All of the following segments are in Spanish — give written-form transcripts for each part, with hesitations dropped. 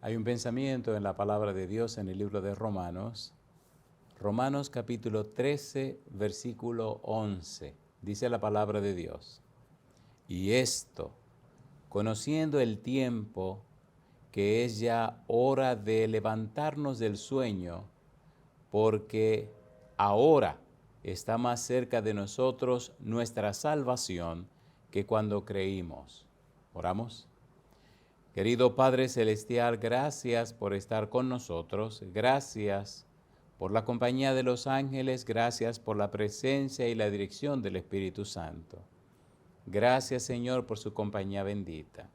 Hay un pensamiento en la palabra de Dios en el libro de Romanos. Romanos capítulo 13, versículo 11. Dice la palabra de Dios. Y esto, conociendo el tiempo, que es ya hora de levantarnos del sueño, porque ahora está más cerca de nosotros nuestra salvación que cuando creímos. ¿Oramos? Querido Padre Celestial, gracias por estar con nosotros, gracias por la compañía de los ángeles, gracias por la presencia y la dirección del Espíritu Santo. Gracias, Señor, por su compañía bendita.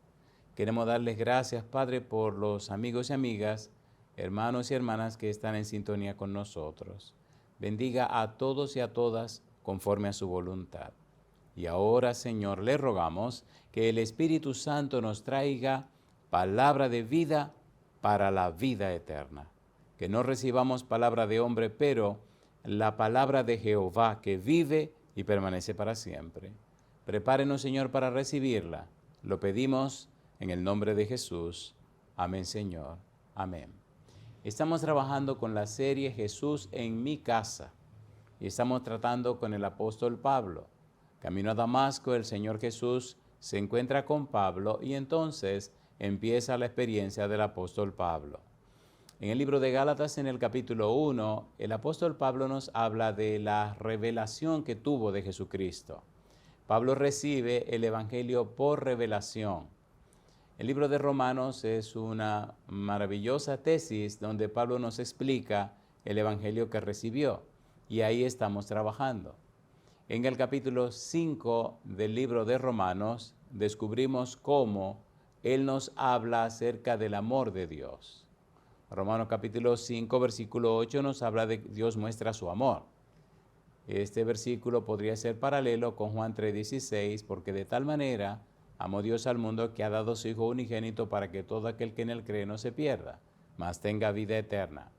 Queremos darles gracias, Padre, por los amigos y amigas, hermanos y hermanas que están en sintonía con nosotros. Bendiga a todos y a todas conforme a su voluntad. Y ahora, Señor, le rogamos que el Espíritu Santo nos traiga palabra de vida para la vida eterna. Que no recibamos palabra de hombre, pero la palabra de Jehová que vive y permanece para siempre. Prepárenos, Señor, para recibirla. Lo pedimos en el nombre de Jesús. Amén, Señor. Amén. Estamos trabajando con la serie Jesús en mi casa. Y estamos tratando con el apóstol Pablo. Camino a Damasco, el Señor Jesús se encuentra con Pablo y entonces empieza la experiencia del apóstol Pablo. En el libro de Gálatas, en el capítulo 1, el apóstol Pablo nos habla de la revelación que tuvo de Jesucristo. Pablo recibe el Evangelio por revelación. El libro de Romanos es una maravillosa tesis donde Pablo nos explica el Evangelio que recibió y ahí estamos trabajando. En el capítulo 5 del libro de Romanos descubrimos cómo él nos habla acerca del amor de Dios. Romanos capítulo 5, versículo 8 nos habla de que Dios muestra su amor. Este versículo podría ser paralelo con Juan 3:16, porque de tal manera amó Dios al mundo que ha dado su Hijo unigénito para que todo aquel que en él cree no se pierda, mas tenga vida eterna.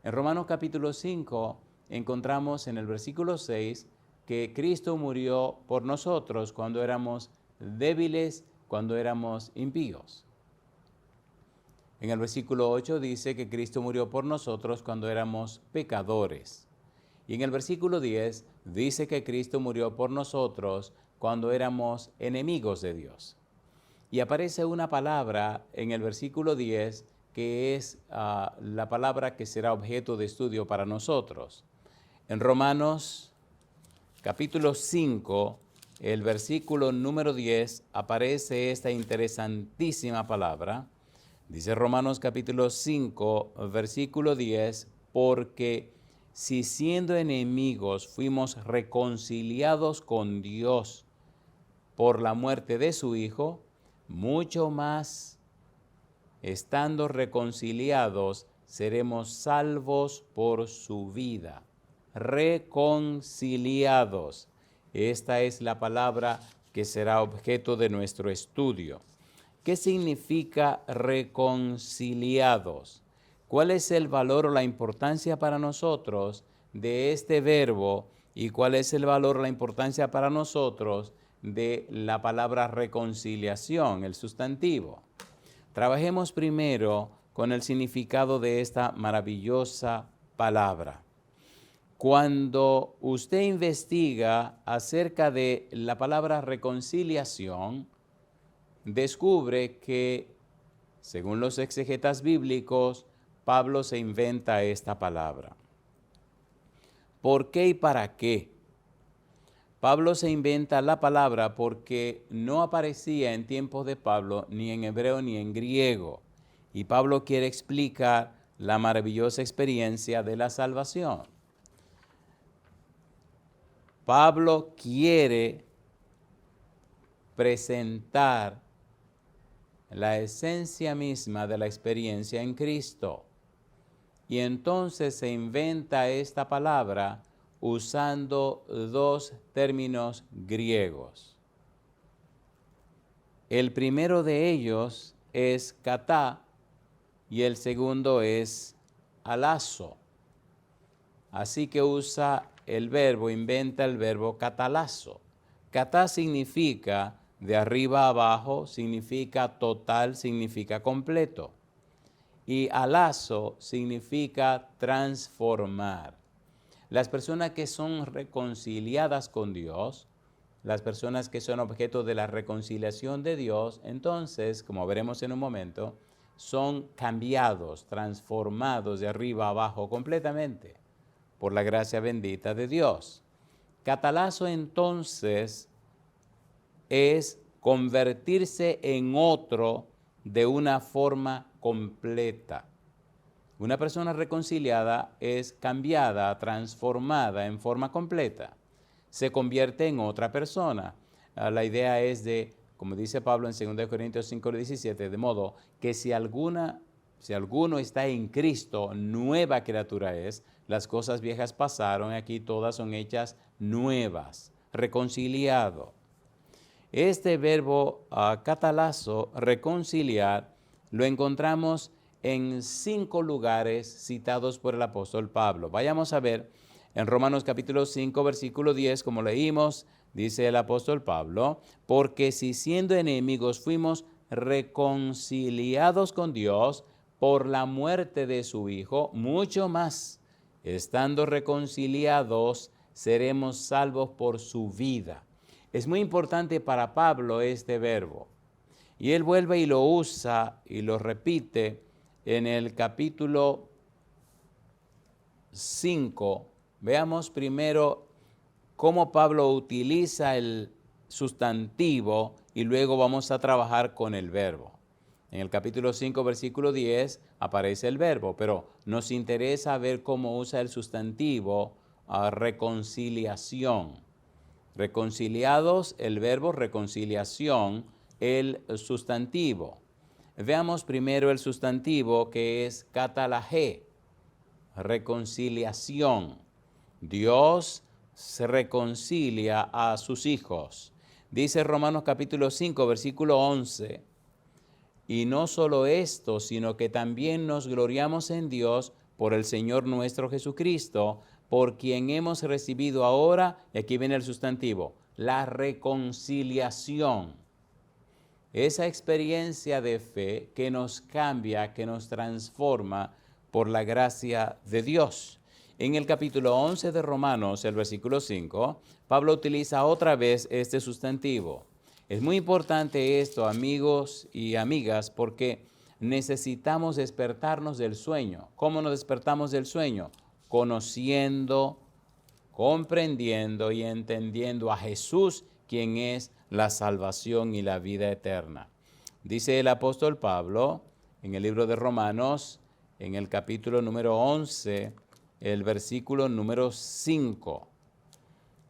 En Romanos capítulo 5 encontramos en el versículo 6 que Cristo murió por nosotros cuando éramos débiles, cuando éramos impíos. En el versículo 8 dice que Cristo murió por nosotros cuando éramos pecadores. Y en el versículo 10 dice que Cristo murió por nosotros cuando éramos enemigos de Dios. Y aparece una palabra en el versículo 10 que es la palabra que será objeto de estudio para nosotros. En Romanos capítulo 5, el versículo número 10, aparece esta interesantísima palabra. Dice Romanos capítulo 5, versículo 10, porque si siendo enemigos fuimos reconciliados con Dios por la muerte de su Hijo, mucho más, estando reconciliados, seremos salvos por su vida. Reconciliados. Esta es la palabra que será objeto de nuestro estudio. ¿Qué significa reconciliados? ¿Cuál es el valor o la importancia para nosotros de este verbo y cuál es el valor o la importancia para nosotros de la palabra reconciliación, el sustantivo? Trabajemos primero con el significado de esta maravillosa palabra. Cuando usted investiga acerca de la palabra reconciliación, descubre que, según los exegetas bíblicos, Pablo se inventa esta palabra. ¿Por qué y para qué? Pablo se inventa la palabra porque no aparecía en tiempos de Pablo ni en hebreo ni en griego. Y Pablo quiere explicar la maravillosa experiencia de la salvación. Pablo quiere presentar la esencia misma de la experiencia en Cristo. Y entonces se inventa esta palabra usando dos términos griegos. El primero de ellos es katá y el segundo es alazo. Así que inventa el verbo catalazo. Katá significa de arriba a abajo, significa total, significa completo. y alazo significa transformar. Las personas que son reconciliadas con Dios, las personas que son objeto de la reconciliación de Dios, entonces, como veremos en un momento, son cambiados, transformados de arriba a abajo completamente por la gracia bendita de Dios. Catalazo entonces es convertirse en otro de una forma completa. Una persona reconciliada es cambiada, transformada en forma completa. Se convierte en otra persona. La idea es de, como dice Pablo en 2 Corintios 5:17, de modo que si alguno está en Cristo, nueva criatura es, las cosas viejas pasaron, aquí todas son hechas nuevas, reconciliado. Este verbo catalazo, reconciliar, lo encontramos en 5 lugares citados por el apóstol Pablo. Vayamos a ver en Romanos capítulo 5, versículo 10, como leímos, dice el apóstol Pablo, porque si siendo enemigos fuimos reconciliados con Dios por la muerte de su Hijo, mucho más, estando reconciliados, seremos salvos por su vida. Es muy importante para Pablo este verbo. Y él vuelve y lo usa y lo repite en el capítulo 5. Veamos primero cómo Pablo utiliza el sustantivo y luego vamos a trabajar con el verbo. En el capítulo 5, versículo 10 aparece el verbo, pero nos interesa ver cómo usa el sustantivo reconciliación. Reconciliados, el verbo reconciliación, el sustantivo. Veamos primero el sustantivo que es katalahé, reconciliación. Dios se reconcilia a sus hijos. Dice Romanos capítulo 5, versículo 11, y no solo esto, sino que también nos gloriamos en Dios por el Señor nuestro Jesucristo, por quien hemos recibido ahora, y aquí viene el sustantivo, la reconciliación. Esa experiencia de fe que nos cambia, que nos transforma por la gracia de Dios. En el capítulo 11 de Romanos, el versículo 5, Pablo utiliza otra vez este sustantivo. Es muy importante esto, amigos y amigas, porque necesitamos despertarnos del sueño. ¿Cómo nos despertamos del sueño? Conociendo, comprendiendo y entendiendo a Jesús, quien es la salvación y la vida eterna. Dice el apóstol Pablo en el libro de Romanos, en el capítulo número 11, el versículo número 5.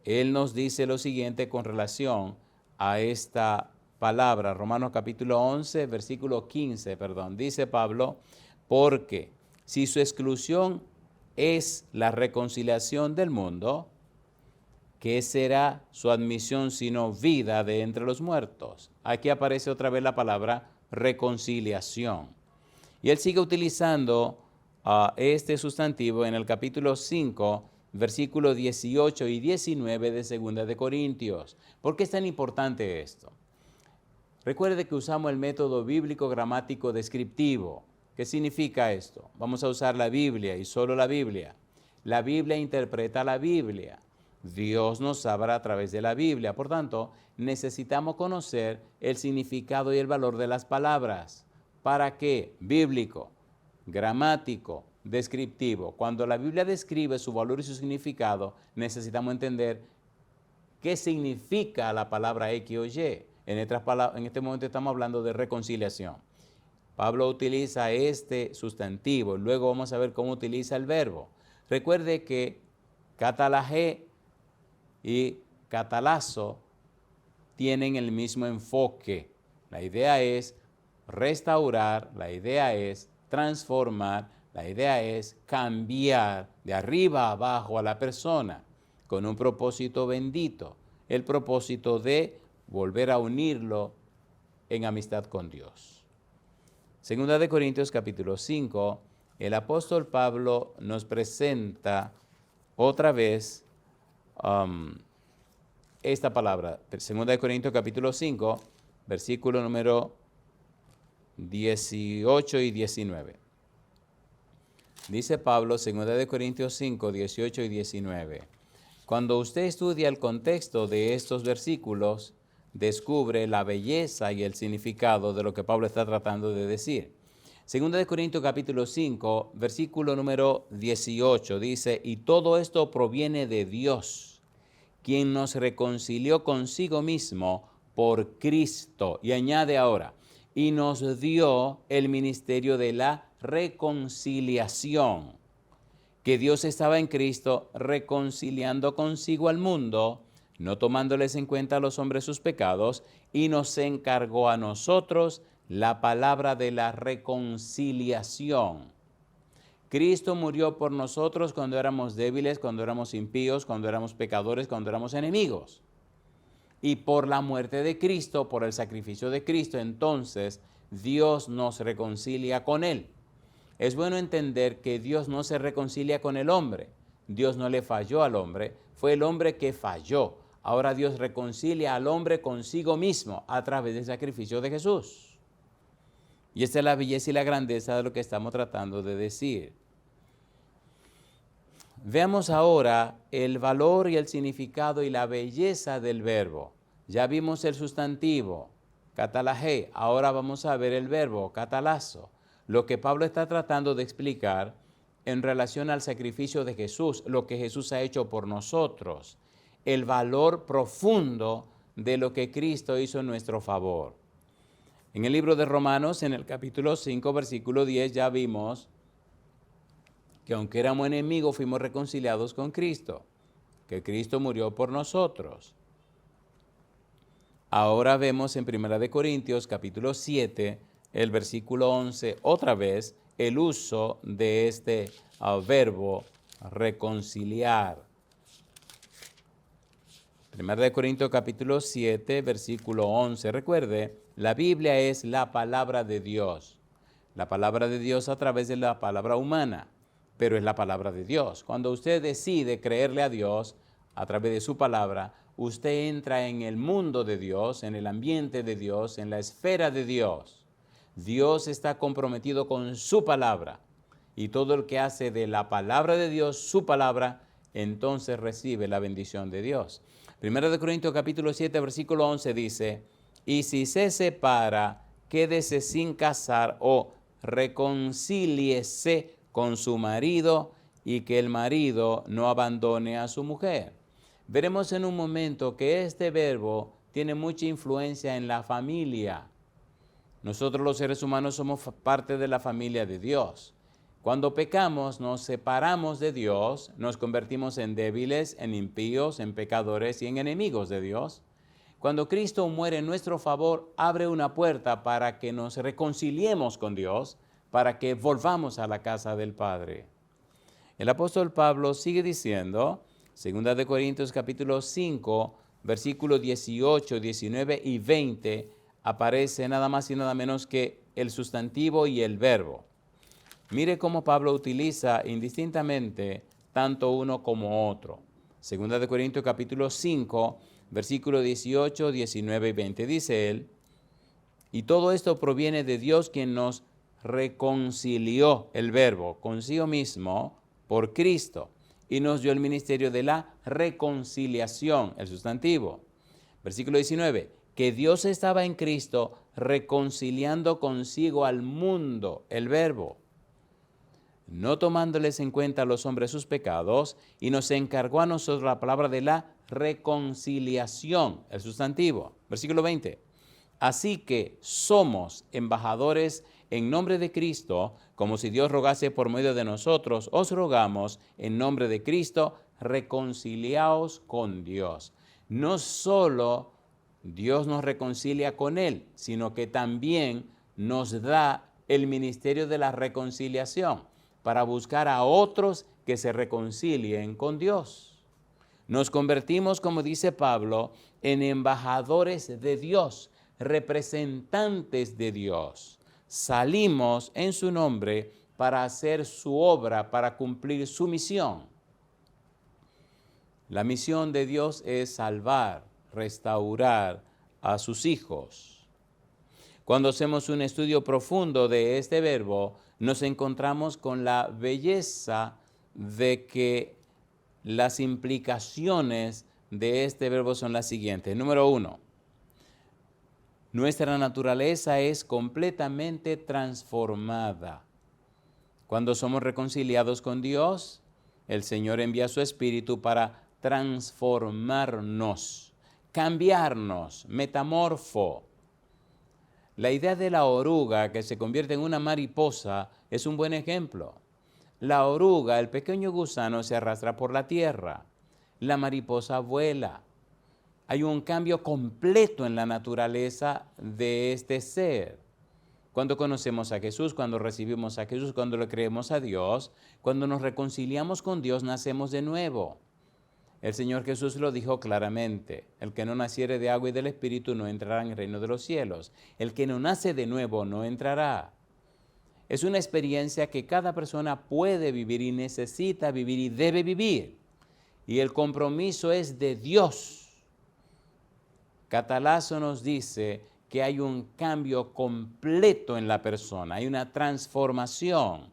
Él nos dice lo siguiente con relación a esta palabra. Romanos capítulo 11, versículo 15, dice Pablo, porque si su exclusión es la reconciliación del mundo, ¿qué será su admisión sino vida de entre los muertos? Aquí aparece otra vez la palabra reconciliación. Y él sigue utilizando este sustantivo en el capítulo 5, versículos 18 y 19 de 2 de Corintios. ¿Por qué es tan importante esto? Recuerde que usamos el método bíblico gramático descriptivo. ¿Qué significa esto? Vamos a usar la Biblia y solo la Biblia. La Biblia interpreta la Biblia. Dios nos habla a través de la Biblia. Por tanto, necesitamos conocer el significado y el valor de las palabras. ¿Para qué? Bíblico, gramático, descriptivo. Cuando la Biblia describe su valor y su significado, necesitamos entender qué significa la palabra X o Y. En este momento estamos hablando de reconciliación. Pablo utiliza este sustantivo. Luego vamos a ver cómo utiliza el verbo. Recuerde que katalahé y catalazo tienen el mismo enfoque. La idea es restaurar, la idea es transformar, la idea es cambiar de arriba a abajo a la persona con un propósito bendito, el propósito de volver a unirlo en amistad con Dios. Segunda de Corintios capítulo 5, el apóstol Pablo nos presenta otra vez esta palabra. Segunda de Corintios capítulo 5, versículo número 18 y 19. Dice Pablo, 2 Corintios 5, 18 y 19. Cuando usted estudia el contexto de estos versículos, descubre la belleza y el significado de lo que Pablo está tratando de decir. 2 Corintios capítulo 5, versículo número 18 dice, y todo esto proviene de Dios, quien nos reconcilió consigo mismo por Cristo. Y añade ahora, y nos dio el ministerio de la reconciliación, que Dios estaba en Cristo reconciliando consigo al mundo, no tomándoles en cuenta a los hombres sus pecados, y nos encargó a nosotros la palabra de la reconciliación. Cristo murió por nosotros cuando éramos débiles, cuando éramos impíos, cuando éramos pecadores, cuando éramos enemigos. Y por la muerte de Cristo, por el sacrificio de Cristo, entonces Dios nos reconcilia con Él. Es bueno entender que Dios no se reconcilia con el hombre. Dios no le falló al hombre, fue el hombre que falló. Ahora Dios reconcilia al hombre consigo mismo a través del sacrificio de Jesús. Y esta es la belleza y la grandeza de lo que estamos tratando de decir. Veamos ahora el valor y el significado y la belleza del verbo. Ya vimos el sustantivo, katalahé, ahora vamos a ver el verbo, katalazo. Lo que Pablo está tratando de explicar en relación al sacrificio de Jesús, lo que Jesús ha hecho por nosotros, el valor profundo de lo que Cristo hizo en nuestro favor. En el libro de Romanos, en el capítulo 5, versículo 10, ya vimos que aunque éramos enemigos, fuimos reconciliados con Cristo, que Cristo murió por nosotros. Ahora vemos en 1 Corintios, capítulo 7, el versículo 11, otra vez, el uso de este verbo reconciliar. 1 Corintios capítulo 7, versículo 11. Recuerde, la Biblia es la palabra de Dios. La palabra de Dios a través de la palabra humana, pero es la palabra de Dios. Cuando usted decide creerle a Dios a través de su palabra, usted entra en el mundo de Dios, en el ambiente de Dios, en la esfera de Dios. Dios está comprometido con su palabra y todo el que hace de la palabra de Dios su palabra, entonces recibe la bendición de Dios. 1 Corintios capítulo 7, versículo 11 dice, y si se separa, quédese sin casar o reconcíliese con su marido y que el marido no abandone a su mujer. Veremos en un momento que este verbo tiene mucha influencia en la familia. Nosotros los seres humanos somos parte de la familia de Dios. Cuando pecamos, nos separamos de Dios, nos convertimos en débiles, en impíos, en pecadores y en enemigos de Dios. Cuando Cristo muere en nuestro favor, abre una puerta para que nos reconciliemos con Dios, para que volvamos a la casa del Padre. El apóstol Pablo sigue diciendo, 2 Corintios capítulo 5, versículos 18, 19 y 20, aparece nada más y nada menos que el sustantivo y el verbo. Mire cómo Pablo utiliza indistintamente tanto uno como otro. 2 Corintios capítulo 5, versículos 18, 19 y 20. Dice él, y todo esto proviene de Dios quien nos reconcilió, el verbo, consigo mismo por Cristo y nos dio el ministerio de la reconciliación, el sustantivo. Versículo 19, que Dios estaba en Cristo reconciliando consigo al mundo, el verbo, no tomándoles en cuenta a los hombres sus pecados, y nos encargó a nosotros la palabra de la reconciliación, el sustantivo. Versículo 20, así que somos embajadores en nombre de Cristo, como si Dios rogase por medio de nosotros, os rogamos en nombre de Cristo, reconciliaos con Dios. No solo Dios nos reconcilia con Él, sino que también nos da el ministerio de la reconciliación para buscar a otros que se reconcilien con Dios. Nos convertimos, como dice Pablo, en embajadores de Dios, representantes de Dios. Salimos en su nombre para hacer su obra, para cumplir su misión. La misión de Dios es salvar, restaurar a sus hijos. Cuando hacemos un estudio profundo de este verbo, nos encontramos con la belleza de que las implicaciones de este verbo son las siguientes. Número 1, nuestra naturaleza es completamente transformada. Cuando somos reconciliados con Dios, el Señor envía su Espíritu para transformarnos, cambiarnos, metamorfo. La idea de la oruga que se convierte en una mariposa es un buen ejemplo. La oruga, el pequeño gusano, se arrastra por la tierra. La mariposa vuela. Hay un cambio completo en la naturaleza de este ser. Cuando conocemos a Jesús, cuando recibimos a Jesús, cuando le creemos a Dios, cuando nos reconciliamos con Dios, nacemos de nuevo. El Señor Jesús lo dijo claramente: el que no naciere de agua y del Espíritu no entrará en el reino de los cielos. El que no nace de nuevo no entrará. Es una experiencia que cada persona puede vivir y necesita vivir y debe vivir. Y el compromiso es de Dios. Catalazo nos dice que hay un cambio completo en la persona, hay una transformación.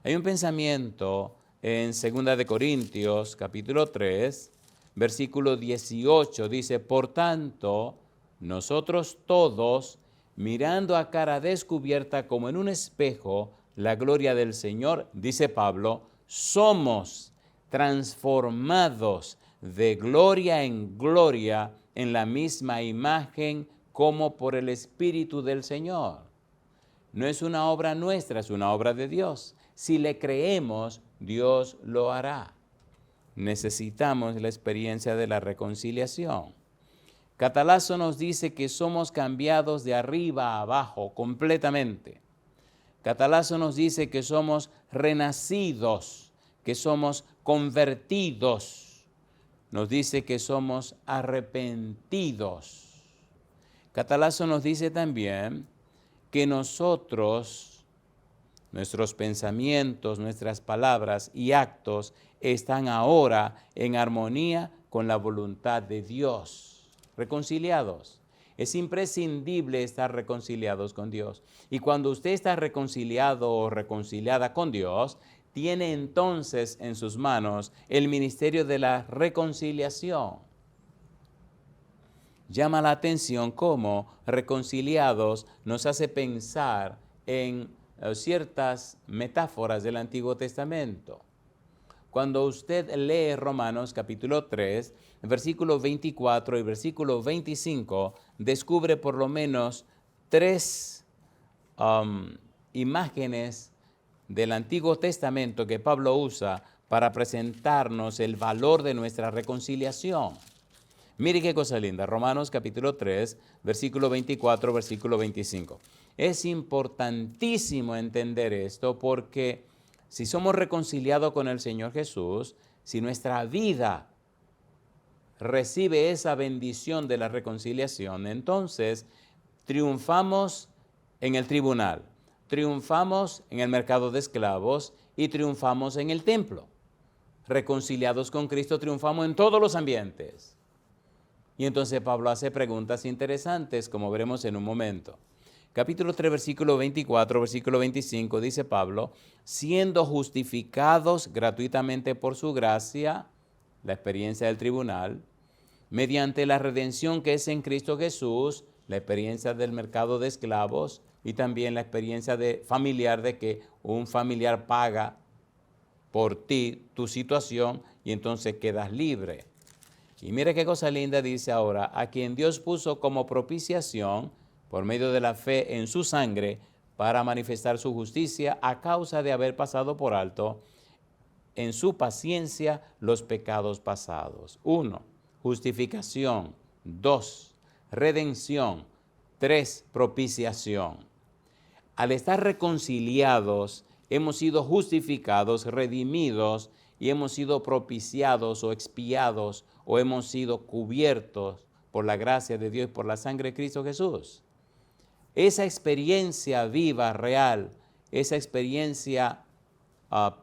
Hay un pensamiento en 2 de Corintios, capítulo 3, versículo 18, dice: por tanto, nosotros todos, mirando a cara descubierta como en un espejo la gloria del Señor, dice Pablo, somos transformados de gloria en gloria en la misma imagen como por el Espíritu del Señor. No es una obra nuestra, es una obra de Dios. Si le creemos, Dios lo hará. Necesitamos la experiencia de la reconciliación. Catalazo nos dice que somos cambiados de arriba a abajo completamente. Catalazo nos dice que somos renacidos, que somos convertidos. Nos dice que somos arrepentidos. Catalazo nos dice también que nosotros, nuestros pensamientos, nuestras palabras y actos están ahora en armonía con la voluntad de Dios. Reconciliados. Es imprescindible estar reconciliados con Dios. Y cuando usted está reconciliado o reconciliada con Dios, tiene entonces en sus manos el ministerio de la reconciliación. Llama la atención cómo reconciliados nos hace pensar en ciertas metáforas del Antiguo Testamento. Cuando usted lee Romanos capítulo 3, versículo 24 y versículo 25, descubre por lo menos tres imágenes del Antiguo Testamento que Pablo usa para presentarnos el valor de nuestra reconciliación. Mire qué cosa linda, Romanos capítulo 3, versículo 24, versículo 25. Es importantísimo entender esto porque si somos reconciliados con el Señor Jesús, si nuestra vida recibe esa bendición de la reconciliación, entonces triunfamos en el tribunal, triunfamos en el mercado de esclavos y triunfamos en el templo. Reconciliados con Cristo, triunfamos en todos los ambientes. Y entonces Pablo hace preguntas interesantes, como veremos en un momento. Capítulo 3, versículo 24, versículo 25, dice Pablo: siendo justificados gratuitamente por su gracia, la experiencia del tribunal, mediante la redención que es en Cristo Jesús, la experiencia del mercado de esclavos, y también la experiencia familiar de que un familiar paga por ti tu situación y entonces quedas libre. Y mire qué cosa linda dice ahora: a quien Dios puso como propiciación por medio de la fe en su sangre para manifestar su justicia a causa de haber pasado por alto en su paciencia los pecados pasados. 1. Justificación. 2. Redención. 3. Propiciación. Al estar reconciliados, hemos sido justificados, redimidos, y hemos sido propiciados o expiados, o hemos sido cubiertos por la gracia de Dios y por la sangre de Cristo Jesús. Esa experiencia viva, real, esa experiencia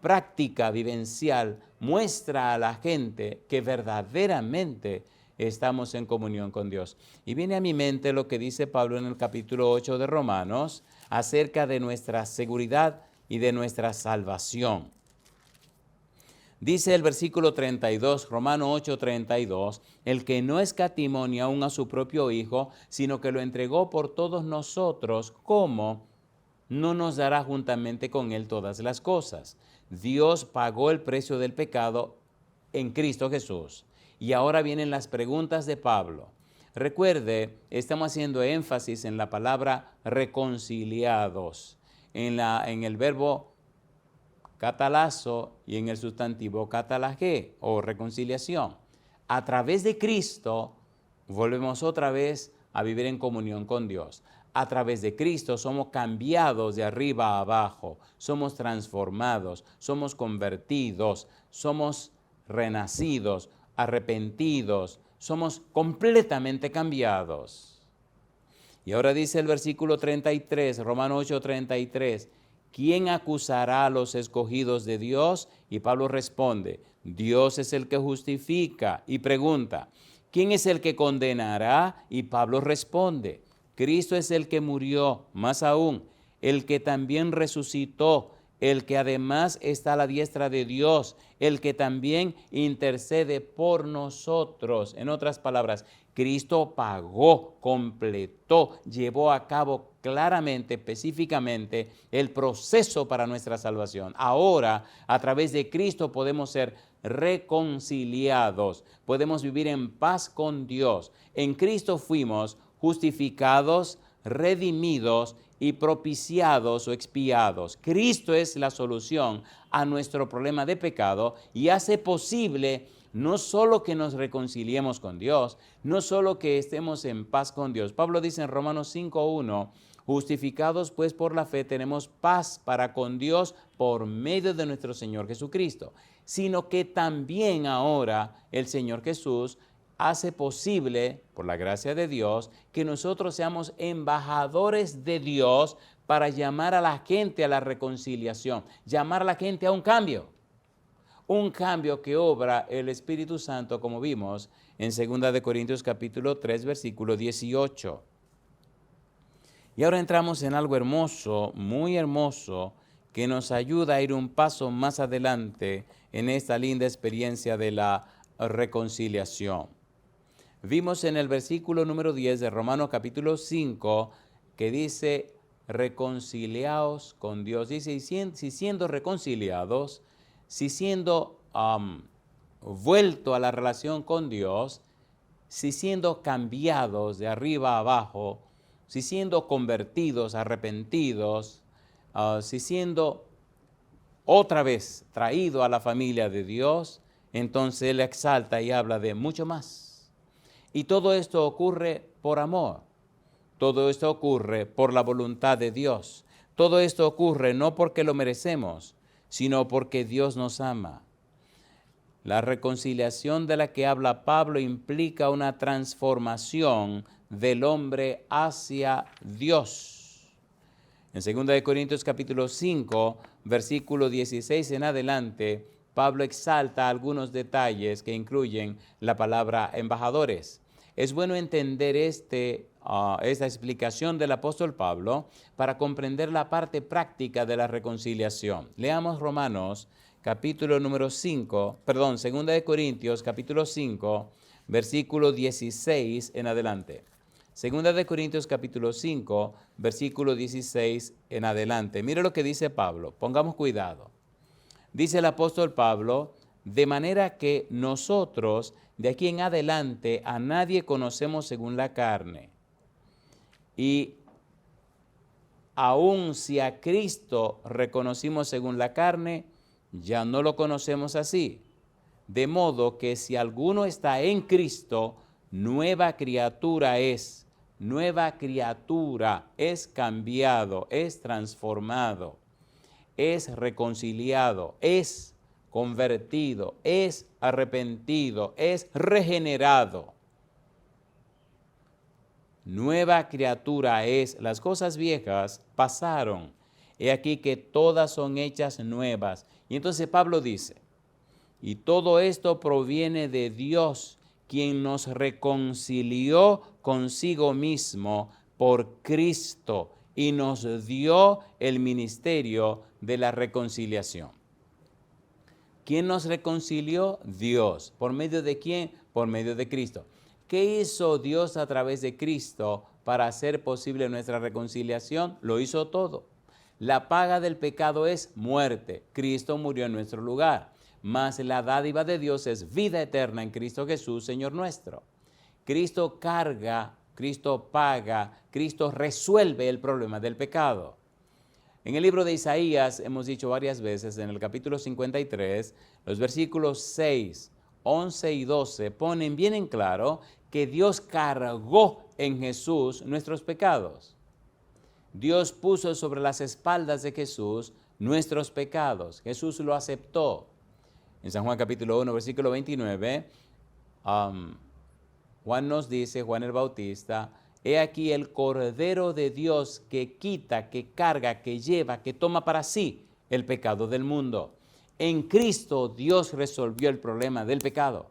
práctica, vivencial, muestra a la gente que verdaderamente estamos en comunión con Dios. Y viene a mi mente lo que dice Pablo en el capítulo 8 de Romanos acerca de nuestra seguridad y de nuestra salvación. Dice el versículo 32, Romanos 8, 32, el que no escatimó ni aun a su propio Hijo, sino que lo entregó por todos nosotros, ¿cómo no nos dará juntamente con él todas las cosas? Dios pagó el precio del pecado en Cristo Jesús. Y ahora vienen las preguntas de Pablo. Recuerde, estamos haciendo énfasis en la palabra reconciliados, en el verbo catalazo y en el sustantivo catalagé o reconciliación. A través de Cristo volvemos otra vez a vivir en comunión con Dios. A través de Cristo somos cambiados de arriba a abajo, somos transformados, somos convertidos, somos renacidos, arrepentidos, somos completamente cambiados. Y ahora dice el versículo 33, Romanos 8, 33, ¿quién acusará a los escogidos de Dios? Y Pablo responde, Dios es el que justifica. Y pregunta, ¿quién es el que condenará? Y Pablo responde, Cristo es el que murió, más aún, el que también resucitó, el que además está a la diestra de Dios, el que también intercede por nosotros. En otras palabras, Cristo pagó, completó, llevó a cabo claramente, específicamente, el proceso para nuestra salvación. Ahora, a través de Cristo podemos ser reconciliados, podemos vivir en paz con Dios. En Cristo fuimos justificados, redimidos y propiciados o expiados. Cristo es la solución a nuestro problema de pecado y hace posible no solo que nos reconciliemos con Dios, no solo que estemos en paz con Dios. Pablo dice en Romanos 5:1, justificados pues por la fe tenemos paz para con Dios por medio de nuestro Señor Jesucristo, sino que también ahora el Señor Jesús hace posible, por la gracia de Dios, que nosotros seamos embajadores de Dios para llamar a la gente a la reconciliación, llamar a la gente a un cambio que obra el Espíritu Santo, como vimos en 2 de Corintios capítulo 3, versículo 18. Y ahora entramos en algo hermoso, muy hermoso, que nos ayuda a ir un paso más adelante en esta linda experiencia de la reconciliación. Vimos en el versículo número 10 de Romanos capítulo 5 que dice, reconciliaos con Dios. Dice, si siendo reconciliados, si siendo vuelto a la relación con Dios, si siendo cambiados de arriba a abajo, si siendo convertidos, arrepentidos, si siendo otra vez traído a la familia de Dios, entonces Él exalta y habla de mucho más. Y todo esto ocurre por amor. Todo esto ocurre por la voluntad de Dios. Todo esto ocurre no porque lo merecemos, sino porque Dios nos ama. La reconciliación de la que habla Pablo implica una transformación del hombre hacia Dios. En 2 de Corintios capítulo 5, versículo 16 en adelante, Pablo exalta algunos detalles que incluyen la palabra embajadores. Es bueno entender esta explicación del apóstol Pablo para comprender la parte práctica de la reconciliación. Leamos Romanos capítulo número 5, 2 de Corintios capítulo 5, versículo 16 en adelante. 2 de Corintios capítulo 5, versículo 16 en adelante. Mire lo que dice Pablo, pongamos cuidado. Dice el apóstol Pablo, de manera que nosotros de aquí en adelante a nadie conocemos según la carne. Y aun si a Cristo reconocimos según la carne, ya no lo conocemos así. De modo que si alguno está en Cristo, nueva criatura es cambiado, es transformado, es reconciliado, es convertido, es arrepentido, es regenerado. Nueva criatura es, las cosas viejas pasaron, he aquí que todas son hechas nuevas. Y entonces Pablo dice, y todo esto proviene de Dios, quien nos reconcilió consigo mismo por Cristo y nos dio el ministerio de la reconciliación. ¿Quién nos reconcilió? Dios. ¿Por medio de quién? Por medio de Cristo. ¿Qué hizo Dios a través de Cristo para hacer posible nuestra reconciliación? Lo hizo todo. La paga del pecado es muerte. Cristo murió en nuestro lugar. Mas la dádiva de Dios es vida eterna en Cristo Jesús, Señor nuestro. Cristo carga, Cristo paga, Cristo resuelve el problema del pecado. En el libro de Isaías, hemos dicho varias veces, en el capítulo 53, los versículos 6, 11 y 12 ponen bien en claro que Dios cargó en Jesús nuestros pecados. Dios puso sobre las espaldas de Jesús nuestros pecados. Jesús lo aceptó. En San Juan capítulo 1, versículo 29, Juan nos dice, Juan el Bautista, he aquí el Cordero de Dios que quita, que carga, que lleva, que toma para sí el pecado del mundo. En Cristo Dios resolvió el problema del pecado.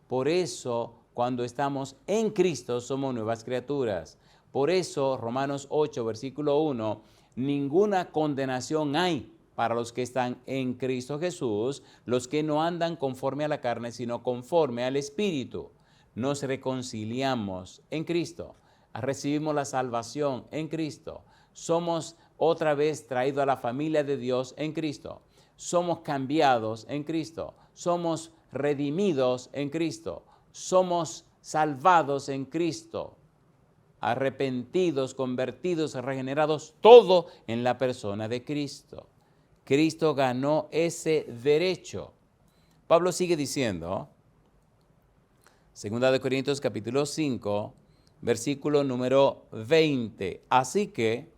Por eso, cuando estamos en Cristo, somos nuevas criaturas. Por eso, Romanos 8, versículo 1, ninguna condenación hay para los que están en Cristo Jesús, los que no andan conforme a la carne, sino conforme al Espíritu. Nos reconciliamos en Cristo, recibimos la salvación en Cristo, somos otra vez traídos a la familia de Dios en Cristo, somos cambiados en Cristo, somos redimidos en Cristo, somos salvados en Cristo, arrepentidos, convertidos, regenerados, todo en la persona de Cristo. Cristo ganó ese derecho. Pablo sigue diciendo, 2 Corintios capítulo 5, versículo número 20. Así que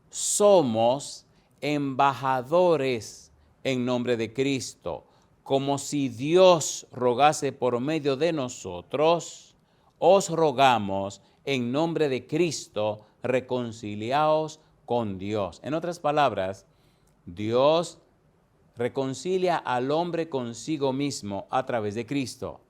somos embajadores en nombre de Cristo, como si Dios rogase por medio de nosotros, os rogamos en nombre de Cristo, reconciliaos con Dios. En otras palabras, Dios reconcilia al hombre consigo mismo a través de Cristo.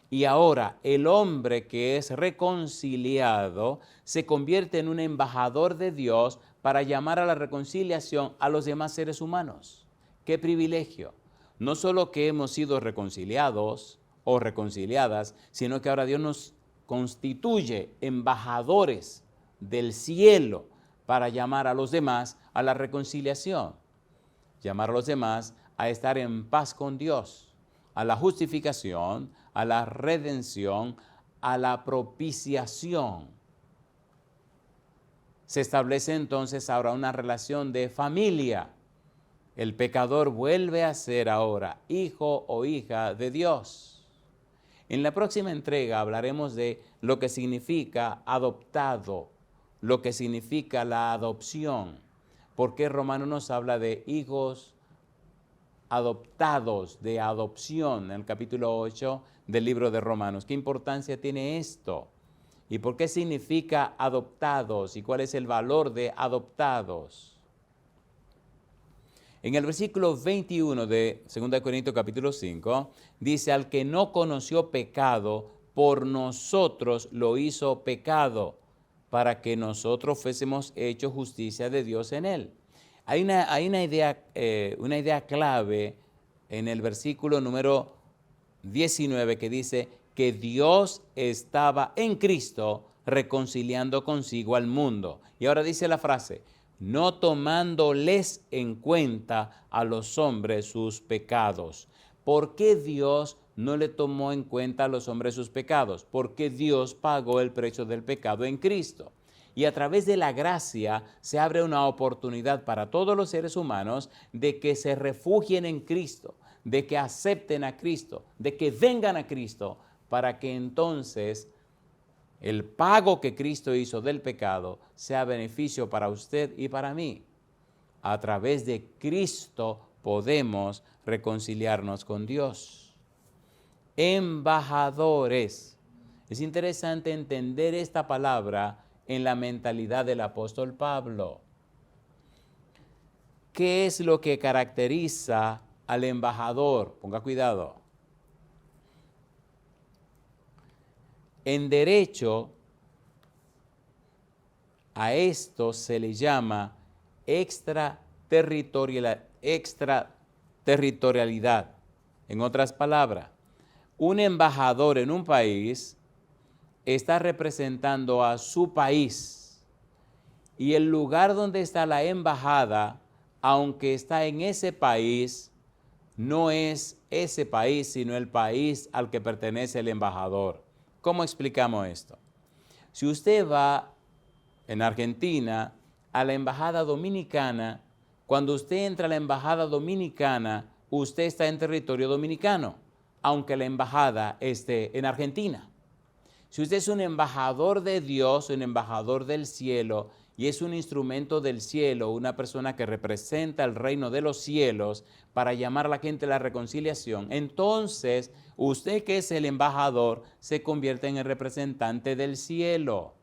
Y ahora el hombre que es reconciliado se convierte en un embajador de Dios para llamar a la reconciliación a los demás seres humanos. ¡Qué privilegio! No solo que hemos sido reconciliados o reconciliadas, sino que ahora Dios nos constituye embajadores del cielo para llamar a los demás a la reconciliación. Llamar a los demás a estar en paz con Dios, a la justificación, a la redención, a la propiciación. Se establece entonces ahora una relación de familia. El pecador vuelve a ser ahora hijo o hija de Dios. En la próxima entrega hablaremos de lo que significa adoptado, lo que significa la adopción. Porque Romano nos habla de hijos adoptados, de adopción, en el capítulo 8 del libro de Romanos. ¿Qué importancia tiene esto? ¿Y por qué significa adoptados? ¿Y cuál es el valor de adoptados? En el versículo 21 de 2 Corintios capítulo 5, dice, al que no conoció pecado, por nosotros lo hizo pecado, para que nosotros fuésemos hechos justicia de Dios en él. Hay una idea clave en el versículo número 19 que dice que Dios estaba en Cristo reconciliando consigo al mundo. Y ahora dice la frase, no tomándoles en cuenta a los hombres sus pecados. ¿Por qué Dios no le tomó en cuenta a los hombres sus pecados? Porque Dios pagó el precio del pecado en Cristo. Y a través de la gracia se abre una oportunidad para todos los seres humanos de que se refugien en Cristo, de que acepten a Cristo, de que vengan a Cristo, para que entonces el pago que Cristo hizo del pecado sea beneficio para usted y para mí. A través de Cristo podemos reconciliarnos con Dios. Embajadores. Es interesante entender esta palabra en la mentalidad del apóstol Pablo. ¿Qué es lo que caracteriza al embajador? Ponga cuidado. En derecho, a esto se le llama extraterritorialidad. En otras palabras, un embajador en un país está representando a su país y el lugar donde está la embajada, aunque está en ese país, no es ese país, sino el país al que pertenece el embajador. ¿Cómo explicamos esto? Si usted va en Argentina a la embajada dominicana, cuando usted entra a la embajada dominicana, usted está en territorio dominicano, aunque la embajada esté en Argentina. Si usted es un embajador de Dios, un embajador del cielo, y es un instrumento del cielo, una persona que representa el reino de los cielos para llamar a la gente a la reconciliación, entonces usted, que es el embajador, se convierte en el representante del cielo.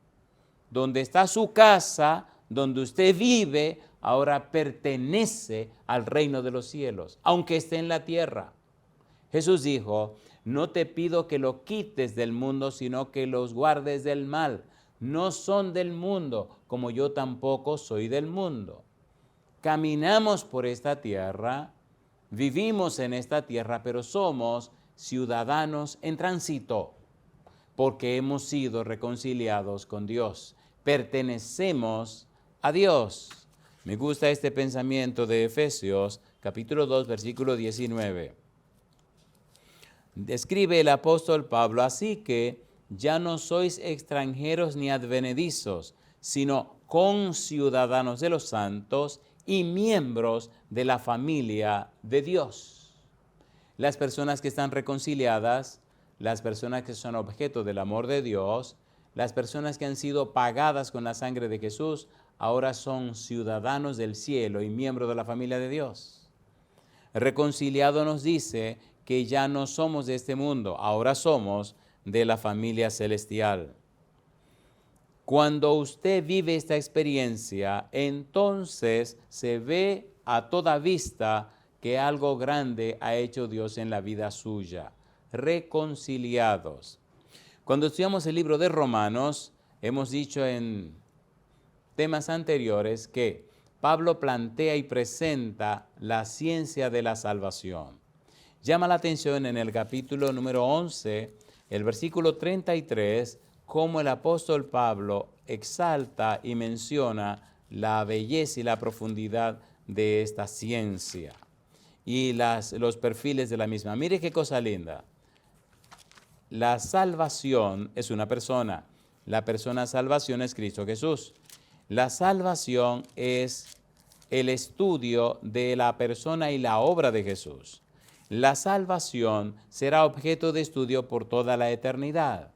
Donde está su casa, donde usted vive, ahora pertenece al reino de los cielos, aunque esté en la tierra. Jesús dijo: no te pido que lo quites del mundo, sino que los guardes del mal. No son del mundo, como yo tampoco soy del mundo. Caminamos por esta tierra, vivimos en esta tierra, pero somos ciudadanos en tránsito, porque hemos sido reconciliados con Dios. Pertenecemos a Dios. Me gusta este pensamiento de Efesios, capítulo 2, versículo 19. Describe el apóstol Pablo: así que ya no sois extranjeros ni advenedizos, sino conciudadanos de los santos y miembros de la familia de Dios. Las personas que están reconciliadas, las personas que son objeto del amor de Dios, las personas que han sido pagadas con la sangre de Jesús, ahora son ciudadanos del cielo y miembros de la familia de Dios. Reconciliado nos dice que ya no somos de este mundo, ahora somos de la familia celestial. Cuando usted vive esta experiencia, entonces se ve a toda vista que algo grande ha hecho Dios en la vida suya. Reconciliados. Cuando estudiamos el libro de Romanos, hemos dicho en temas anteriores que Pablo plantea y presenta la ciencia de la salvación. Llama la atención en el capítulo número 11, el versículo 33, cómo el apóstol Pablo exalta y menciona la belleza y la profundidad de esta ciencia y los perfiles de la misma. Mire qué cosa linda. La salvación es una persona. La persona salvación es Cristo Jesús. La salvación es el estudio de la persona y la obra de Jesús. La salvación será objeto de estudio por toda la eternidad.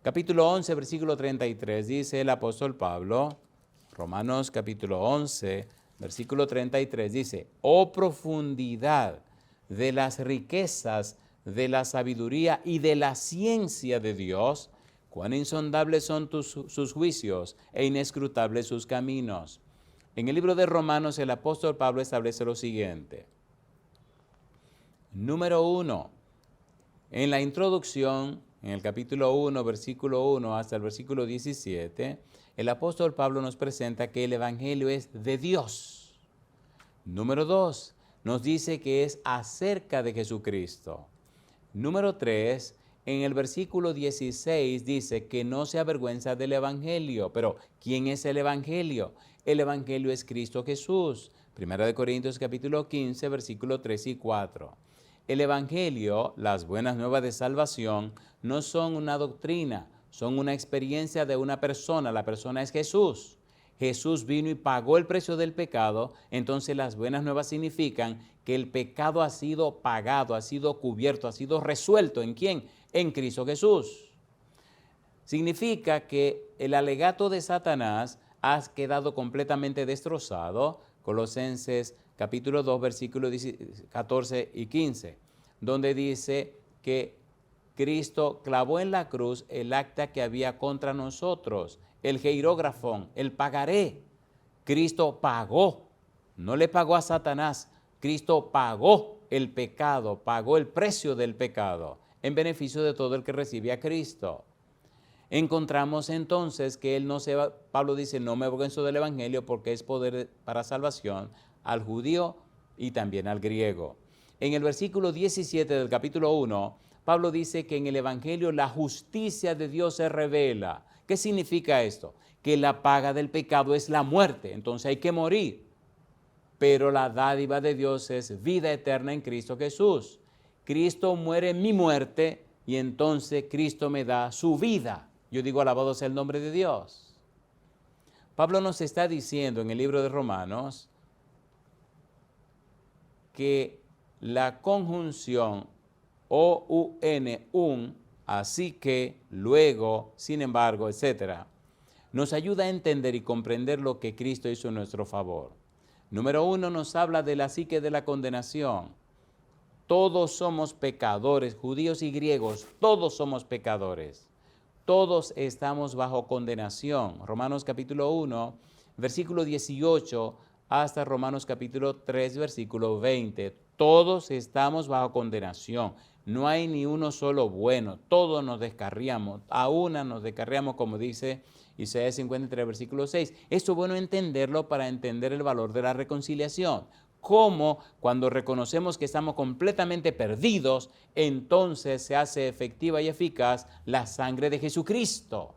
Capítulo 11, versículo 33, dice el apóstol Pablo, Romanos capítulo 11, versículo 33, dice: oh profundidad de las riquezas, de la sabiduría y de la ciencia de Dios, cuán insondables son sus juicios e inescrutables sus caminos. En el libro de Romanos, el apóstol Pablo establece lo siguiente. Número 1, en la introducción, en el capítulo 1, versículo 1 hasta el versículo 17, el apóstol Pablo nos presenta que el evangelio es de Dios. Número 2, nos dice que es acerca de Jesucristo. Número 3, en el versículo 16 dice que no se avergüenza del evangelio. Pero, ¿quién es el evangelio? El evangelio es Cristo Jesús. Primera de Corintios capítulo 15, versículo 3 y 4. El evangelio, las buenas nuevas de salvación, no son una doctrina, son una experiencia de una persona. La persona es Jesús. Jesús vino y pagó el precio del pecado. Entonces las buenas nuevas significan que el pecado ha sido pagado, ha sido cubierto, ha sido resuelto. ¿En quién? En Cristo Jesús. Significa que el alegato de Satanás ha quedado completamente destrozado. Colosenses capítulo 2, versículos 14 y 15, donde dice que Cristo clavó en la cruz el acta que había contra nosotros, el hierógrafón, el pagaré. Cristo pagó, no le pagó a Satanás, Cristo pagó el pecado, pagó el precio del pecado en beneficio de todo el que recibe a Cristo. encontramos entonces que él no se va, Pablo dice, no me avergüenzo del evangelio porque es poder para salvación al judío y también al griego. En el versículo 17 del capítulo 1, Pablo dice que en el evangelio la justicia de Dios se revela. ¿Qué significa esto? Que la paga del pecado es la muerte, entonces hay que morir. Pero la dádiva de Dios es vida eterna en Cristo Jesús. Cristo muere en mi muerte y entonces Cristo me da su vida. Yo digo, alabado sea el nombre de Dios. Pablo nos está diciendo en el libro de Romanos que la conjunción un, así que, luego, sin embargo, etc., nos ayuda a entender y comprender lo que Cristo hizo en nuestro favor. Número 1, nos habla de la psique de la condenación. Todos somos pecadores, judíos y griegos, todos somos pecadores. Todos estamos bajo condenación. Romanos capítulo 1, versículo 18, hasta Romanos capítulo 3, versículo 20. Todos estamos bajo condenación. No hay ni uno solo bueno. Todos nos descarriamos. A una nos descarriamos, como dice Isaías 53, versículo 6. Esto es bueno entenderlo para entender el valor de la reconciliación. Cómo cuando reconocemos que estamos completamente perdidos, entonces se hace efectiva y eficaz la sangre de Jesucristo.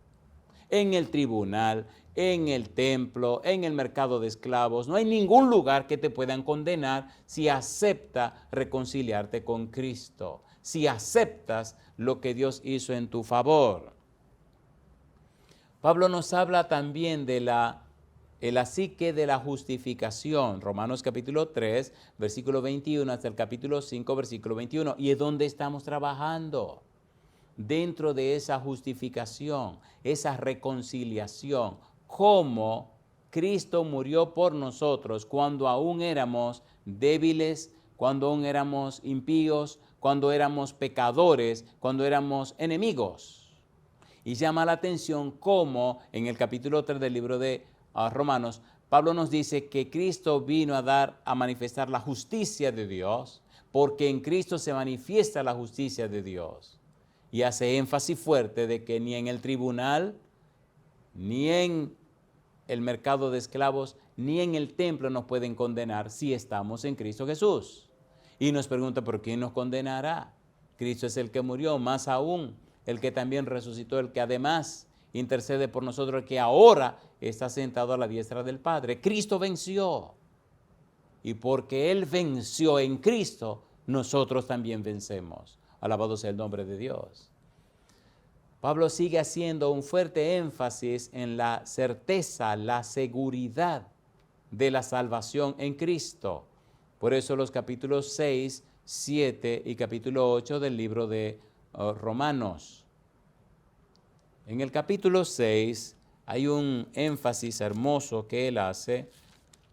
En el tribunal, en el templo, en el mercado de esclavos, no hay ningún lugar que te puedan condenar si aceptas reconciliarte con Cristo, si aceptas lo que Dios hizo en tu favor. Pablo nos habla también de la psique de la justificación, Romanos capítulo 3, versículo 21 hasta el capítulo 5, versículo 21, y es donde estamos trabajando. Dentro de esa justificación, esa reconciliación, cómo Cristo murió por nosotros cuando aún éramos débiles, cuando aún éramos impíos, cuando éramos pecadores, cuando éramos enemigos. Y llama la atención cómo en el capítulo 3 del libro de Romanos, Pablo nos dice que Cristo vino a manifestar la justicia de Dios, porque en Cristo se manifiesta la justicia de Dios. Y hace énfasis fuerte de que ni en el tribunal, ni en el mercado de esclavos, ni en el templo nos pueden condenar si estamos en Cristo Jesús. Y nos pregunta, ¿por quién nos condenará? Cristo es el que murió, más aún, el que también resucitó, el que además intercede por nosotros, el que ahora está sentado a la diestra del Padre. Cristo venció. Y porque Él venció en Cristo, nosotros también vencemos. Alabado sea el nombre de Dios. Pablo sigue haciendo un fuerte énfasis en la certeza, la seguridad de la salvación en Cristo. Por eso los capítulos 6, 7 y capítulo 8 del libro de Romanos. En el capítulo 6 hay un énfasis hermoso que él hace.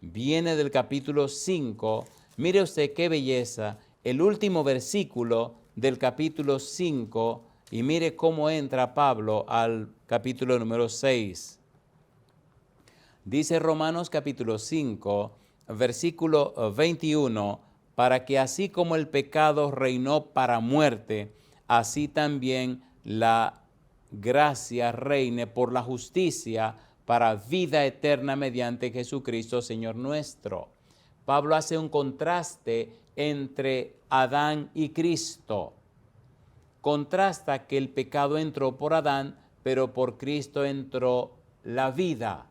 Viene del capítulo 5. Mire usted qué belleza. El último versículo del capítulo 5, y mire cómo entra Pablo al capítulo número 6. Dice Romanos capítulo 5, versículo 21, para que así como el pecado reinó para muerte, así también la gracia reine por la justicia para vida eterna mediante Jesucristo, Señor nuestro. Pablo hace un contraste entre Adán y Cristo. Contrasta que el pecado entró por Adán, pero por Cristo entró la vida.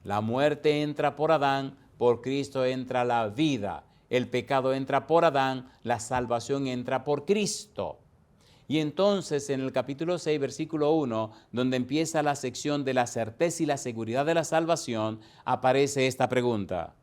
La muerte entra por Adán, por Cristo entra la vida. El pecado entra por Adán, la salvación entra por Cristo. Y entonces en el capítulo 6, versículo 1, donde empieza la sección de la certeza y la seguridad de la salvación, aparece esta pregunta.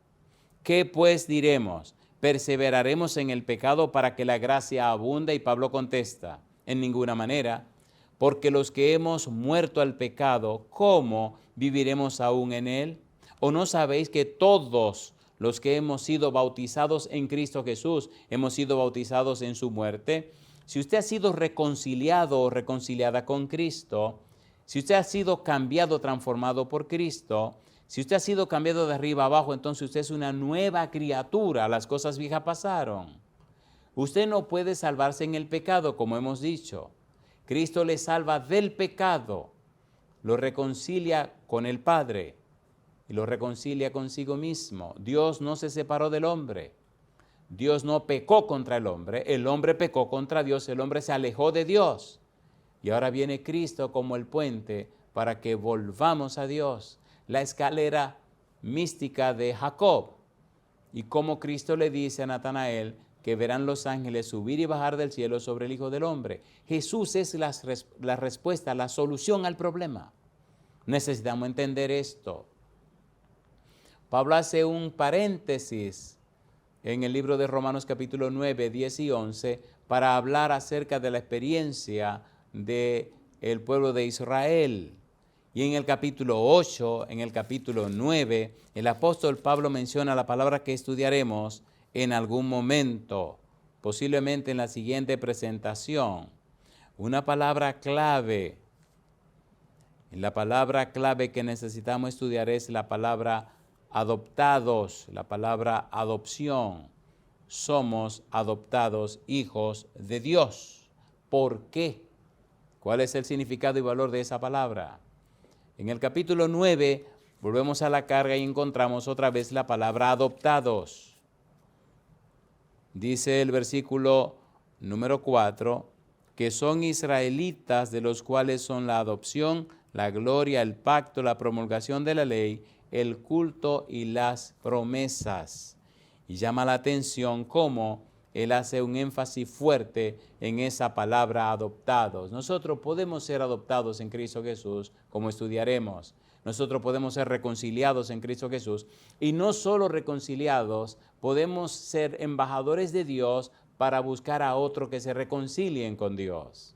¿Qué pues diremos? ¿Perseveraremos en el pecado para que la gracia abunde? Y Pablo contesta, en ninguna manera, porque los que hemos muerto al pecado, ¿cómo viviremos aún en él? ¿O no sabéis que todos los que hemos sido bautizados en Cristo Jesús, hemos sido bautizados en su muerte? Si usted ha sido reconciliado o reconciliada con Cristo, si usted ha sido cambiado, transformado por Cristo, si usted ha sido cambiado de arriba abajo, entonces usted es una nueva criatura. Las cosas viejas pasaron. Usted no puede salvarse en el pecado, como hemos dicho. Cristo le salva del pecado, lo reconcilia con el Padre y lo reconcilia consigo mismo. Dios no se separó del hombre. Dios no pecó contra el hombre pecó contra Dios, el hombre se alejó de Dios. Y ahora viene Cristo como el puente para que volvamos a Dios. La escalera mística de Jacob. Y como Cristo le dice a Natanael que verán los ángeles subir y bajar del cielo sobre el Hijo del Hombre. Jesús es la respuesta, la solución al problema. Necesitamos entender esto. Pablo hace un paréntesis en el libro de Romanos capítulo 9, 10 y 11 para hablar acerca de la experiencia del pueblo de Israel. Y en el capítulo 8, en el capítulo 9, el apóstol Pablo menciona la palabra que estudiaremos en algún momento, posiblemente en la siguiente presentación. Una palabra clave. La palabra clave que necesitamos estudiar es la palabra adoptados, la palabra adopción. Somos adoptados hijos de Dios. ¿Por qué? ¿Cuál es el significado y valor de esa palabra? En el capítulo 9 volvemos a la carga y encontramos otra vez la palabra adoptados. Dice el versículo número 4, que son israelitas, de los cuales son la adopción, la gloria, el pacto, la promulgación de la ley, el culto y las promesas. Y llama la atención cómo él hace un énfasis fuerte en esa palabra adoptados. Nosotros podemos ser adoptados en Cristo Jesús, como estudiaremos. Nosotros podemos ser reconciliados en Cristo Jesús. Y no solo reconciliados, podemos ser embajadores de Dios para buscar a otros que se reconcilien con Dios.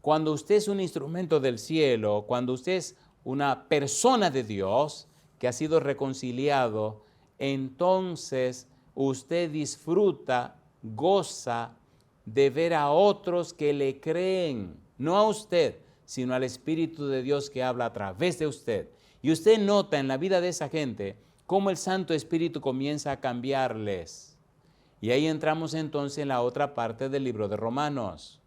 Cuando usted es un instrumento del cielo, cuando usted es una persona de Dios que ha sido reconciliado, entonces usted disfruta, goza de ver a otros que le creen, no a usted, sino al Espíritu de Dios que habla a través de usted. Y usted nota en la vida de esa gente cómo el Santo Espíritu comienza a cambiarles. Y ahí entramos entonces en la otra parte del libro de Romanos.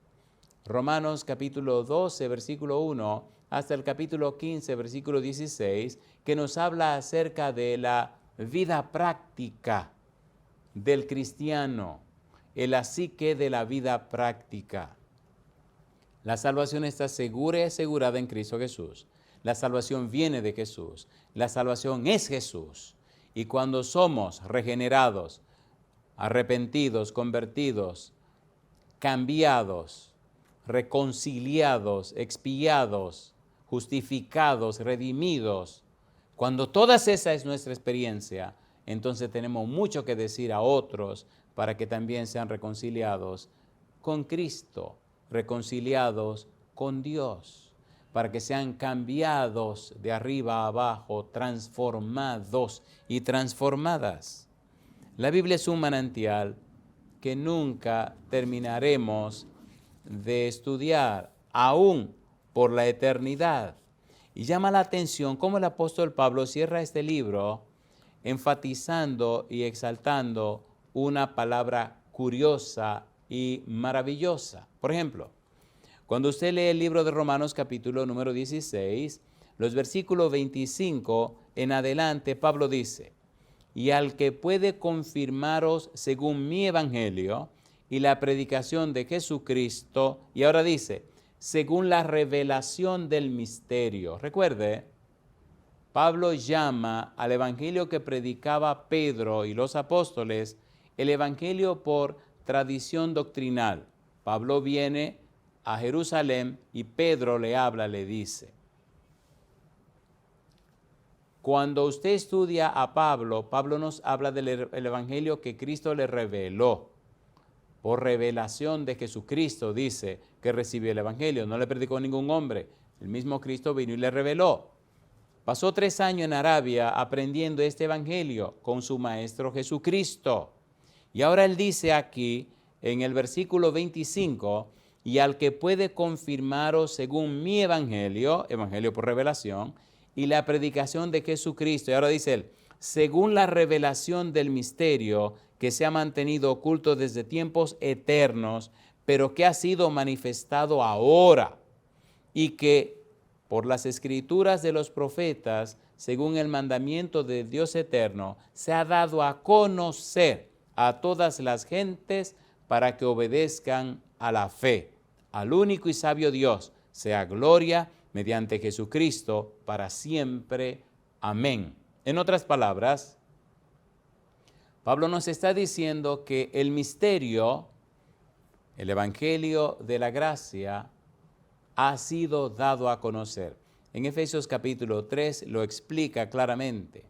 Romanos capítulo 12, versículo 1, hasta el capítulo 15, versículo 16, que nos habla acerca de la vida práctica del cristiano, el psique de la vida práctica. La salvación está segura y asegurada en Cristo Jesús. La salvación viene de Jesús. La salvación es Jesús. Y cuando somos regenerados, arrepentidos, convertidos, cambiados, reconciliados, expiados, justificados, redimidos, cuando toda esa es nuestra experiencia, entonces tenemos mucho que decir a otros para que también sean reconciliados con Cristo, reconciliados con Dios, para que sean cambiados de arriba a abajo, transformados y transformadas. La Biblia es un manantial que nunca terminaremos de estudiar, aún por la eternidad. Y llama la atención cómo el apóstol Pablo cierra este libro enfatizando y exaltando una palabra curiosa y maravillosa. Por ejemplo, cuando usted lee el libro de Romanos capítulo número 16, los versículos 25 en adelante, Pablo dice: y al que puede confirmaros según mi evangelio y la predicación de Jesucristo, y ahora dice, según la revelación del misterio. Recuerde, Pablo llama al evangelio que predicaba Pedro y los apóstoles el evangelio por tradición doctrinal. Pablo viene a Jerusalén y Pedro le habla, le dice. Cuando usted estudia a Pablo, Pablo nos habla del evangelio que Cristo le reveló. Por revelación de Jesucristo dice que recibió el evangelio, no le predicó a ningún hombre. El mismo Cristo vino y le reveló. Pasó 3 años en Arabia aprendiendo este evangelio con su maestro Jesucristo. Y ahora él dice aquí en el versículo 25, y al que puede confirmaros según mi evangelio, evangelio por revelación, y la predicación de Jesucristo. Y ahora dice él, según la revelación del misterio que se ha mantenido oculto desde tiempos eternos, pero que ha sido manifestado ahora y que por las escrituras de los profetas, según el mandamiento de Dios eterno, se ha dado a conocer a todas las gentes para que obedezcan a la fe, al único y sabio Dios, sea gloria mediante Jesucristo para siempre. Amén. En otras palabras, Pablo nos está diciendo que el misterio, el evangelio de la gracia, ha sido dado a conocer. En Efesios capítulo 3 lo explica claramente.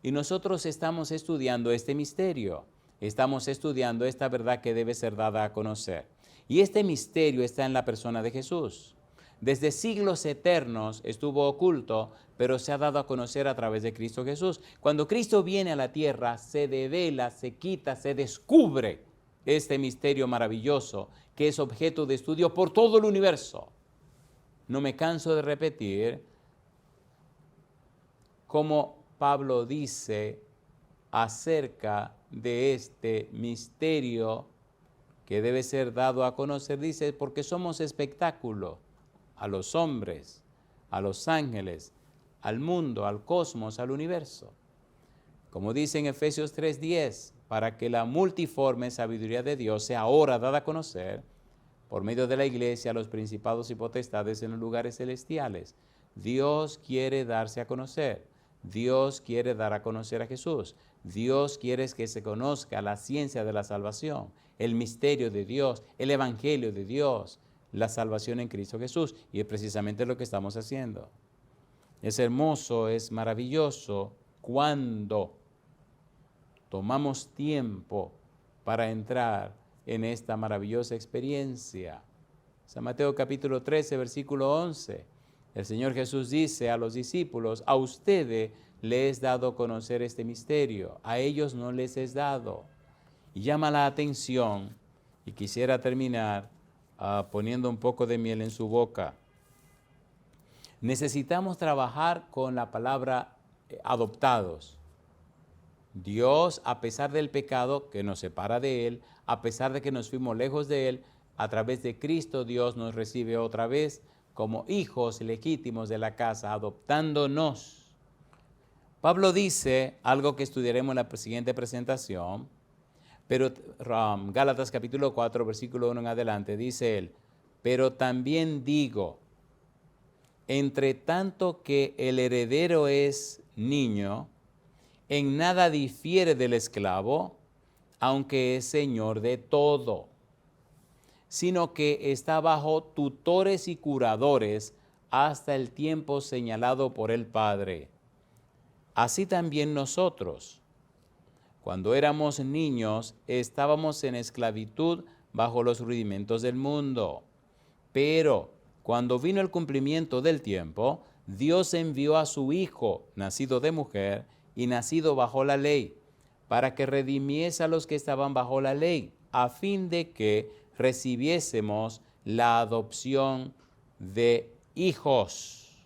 Y nosotros estamos estudiando este misterio. Estamos estudiando esta verdad que debe ser dada a conocer. Y este misterio está en la persona de Jesús. Desde siglos eternos estuvo oculto, pero se ha dado a conocer a través de Cristo Jesús. Cuando Cristo viene a la tierra, se devela, se quita, se descubre este misterio maravilloso que es objeto de estudio por todo el universo. No me canso de repetir como Pablo dice acerca de este misterio que debe ser dado a conocer. Dice, porque somos espectáculo a los hombres, a los ángeles, al mundo, al cosmos, al universo. Como dice en Efesios 3:10, para que la multiforme sabiduría de Dios sea ahora dada a conocer por medio de la iglesia a los principados y potestades en los lugares celestiales. Dios quiere darse a conocer. Dios quiere dar a conocer a Jesús. Dios quiere que se conozca la ciencia de la salvación, el misterio de Dios, el evangelio de Dios, la salvación en Cristo Jesús. Y es precisamente lo que estamos haciendo. Es hermoso, es maravilloso cuando tomamos tiempo para entrar en esta maravillosa experiencia. San Mateo capítulo 13, versículo 11. El Señor Jesús dice a los discípulos, a ustedes les es dado conocer este misterio, a ellos no les es dado. Y llama la atención, y quisiera terminar poniendo un poco de miel en su boca. Necesitamos trabajar con la palabra adoptados. Dios, a pesar del pecado que nos separa de Él, a pesar de que nos fuimos lejos de Él, a través de Cristo Dios nos recibe otra vez como hijos legítimos de la casa, adoptándonos. Pablo dice algo que estudiaremos en la siguiente presentación, pero Gálatas capítulo 4, versículo 1 en adelante, dice él, pero también digo, entre tanto que el heredero es niño, en nada difiere del esclavo, aunque es señor de todo, sino que está bajo tutores y curadores hasta el tiempo señalado por el Padre. Así también nosotros, cuando éramos niños, estábamos en esclavitud bajo los rudimentos del mundo. Pero cuando vino el cumplimiento del tiempo, Dios envió a su Hijo, nacido de mujer y nacido bajo la ley, para que redimiese a los que estaban bajo la ley, a fin de que recibiésemos la adopción de hijos.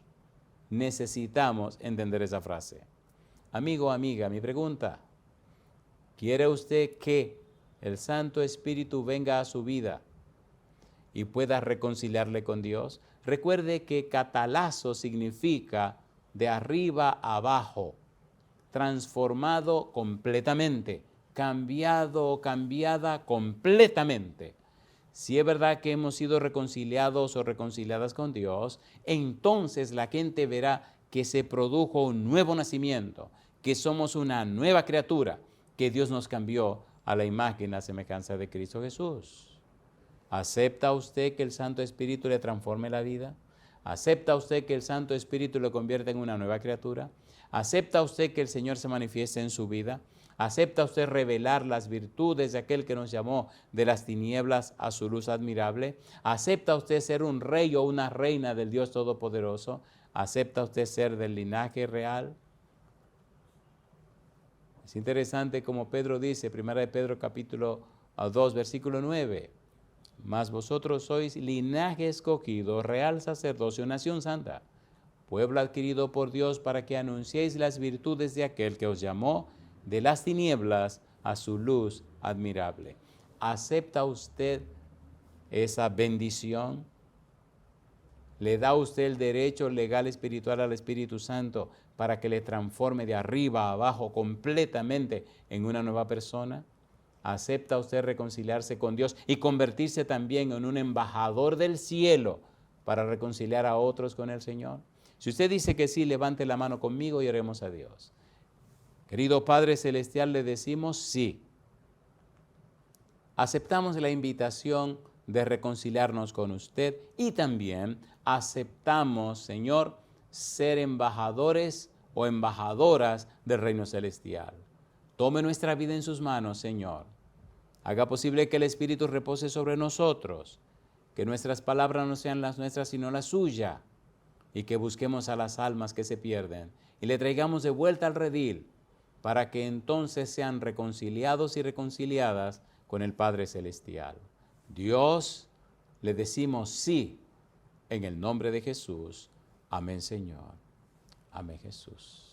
Necesitamos entender esa frase. Amigo, amiga, mi pregunta, ¿quiere usted que el Santo Espíritu venga a su vida y pueda reconciliarle con Dios? Recuerde que catalazo significa de arriba a abajo, transformado completamente, cambiado o cambiada completamente. Si es verdad que hemos sido reconciliados o reconciliadas con Dios, entonces la gente verá que se produjo un nuevo nacimiento, que somos una nueva criatura, que Dios nos cambió a la imagen y la semejanza de Cristo Jesús. ¿Acepta usted que el Santo Espíritu le transforme la vida? ¿Acepta usted que el Santo Espíritu lo convierta en una nueva criatura? ¿Acepta usted que el Señor se manifieste en su vida? ¿Acepta usted revelar las virtudes de aquel que nos llamó de las tinieblas a su luz admirable? ¿Acepta usted ser un rey o una reina del Dios Todopoderoso? ¿Acepta usted ser del linaje real? Es interesante como Pedro dice, 1 de Pedro capítulo 2, versículo 9, mas vosotros sois linaje escogido, real sacerdocio, nación santa, pueblo adquirido por Dios para que anunciéis las virtudes de aquel que os llamó de las tinieblas a su luz admirable. ¿Acepta usted esa bendición? ¿Le da usted el derecho legal espiritual al Espíritu Santo para que le transforme de arriba a abajo completamente en una nueva persona? ¿Acepta usted reconciliarse con Dios y convertirse también en un embajador del cielo para reconciliar a otros con el Señor? Si usted dice que sí, levante la mano conmigo y oremos a Dios. Querido Padre Celestial, le decimos sí. Aceptamos la invitación de reconciliarnos con usted y también aceptamos, Señor, ser embajadores o embajadoras del reino celestial. Tome nuestra vida en sus manos, Señor. Haga posible que el Espíritu repose sobre nosotros, que nuestras palabras no sean las nuestras sino la suya, y que busquemos a las almas que se pierden y le traigamos de vuelta al redil para que entonces sean reconciliados y reconciliadas con el Padre Celestial. Dios, le decimos sí en el nombre de Jesús. Amén, Señor. Amén, Jesús.